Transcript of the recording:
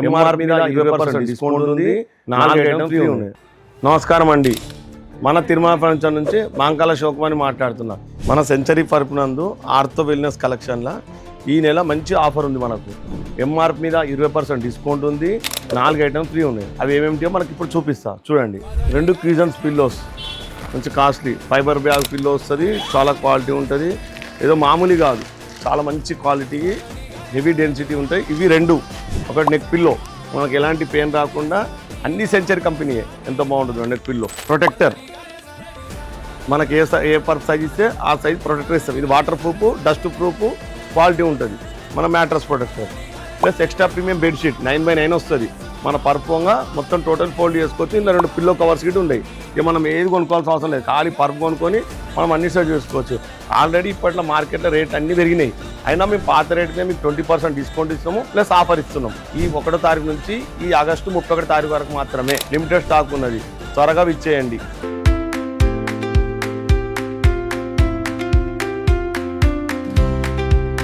MR మీద 20% discount ఉంది, 4 items free ఉన్నాయి. నమస్కారం అండి, మన తిరుమల ఫర్నిచర్ నుంచి మాంకాల శోకమని మాట్లాడుతున్నా. మన సెంచరీ పరుపునందు ఆర్థో వెల్నెస్ కలెక్షన్లో ఈ నెల మంచి ఆఫర్ ఉంది. మనకు ఎంఆర్ మీద 20% డిస్కౌంట్ ఉంది, 4 ఐటమ్స్ ఫ్రీ ఉన్నాయి. అవి ఏమేమిటో మనకి ఇప్పుడు చూపిస్తా చూడండి. 2 క్యూజన్స్ పిల్లోస్ మంచి కాస్ట్లీ ఫైబర్ బ్యాగ్ పిల్లో వస్తుంది, చాలా క్వాలిటీ ఉంటుంది. ఏదో మామూలు కాదు, చాలా మంచి క్వాలిటీ, హెవీ డెన్సిటీ ఉంటాయి. ఇవి 2, ఒకటి నెక్ పిల్లో, మనకు ఎలాంటి పెయిన్ రాకుండా అన్ని సెంచరీ కంపెనీయే. ఎంత బాగుంటుంది నెక్ పిల్లో. ప్రొటెక్టర్ మనకి ఏ పర్ప్ సైజ్ ఇస్తే ఆ సైజ్ ప్రొటెక్టర్ ఇస్తాం. ఇది water proof, dust proof quality ఉంటుంది. మన mattress protector plus extra premium bedsheet 9x9 వస్తుంది. మన పర్పుగా మొత్తం టోటల్ ఫోల్డ్ చేసుకోవచ్చు. ఇందులో 2 పిల్లో కవర్స్ గిట్ ఉన్నాయి. ఇక మనం ఏది కొనుక్కోవాల్సిన అవసరం లేదు, ఖాళీ పర్పు కొనుక్కొని మనం అన్ని సెట్ చేసుకోవచ్చు. ఆల్రెడీ ఇప్పట్లో మార్కెట్లో రేట్ అన్నీ పెరిగినాయి, అయినా మేము పాత రేట్ మీద మీకు 20% డిస్కౌంట్ ఇస్తాము, ప్లస్ ఆఫర్ ఇస్తున్నాం. ఈ 1వ తారీఖు నుంచి ఈ ఆగస్టు 31 తారీఖు వరకు మాత్రమే లిమిటెడ్ స్టాక్ ఉన్నది. త్వరగా ఇచ్చేయండి.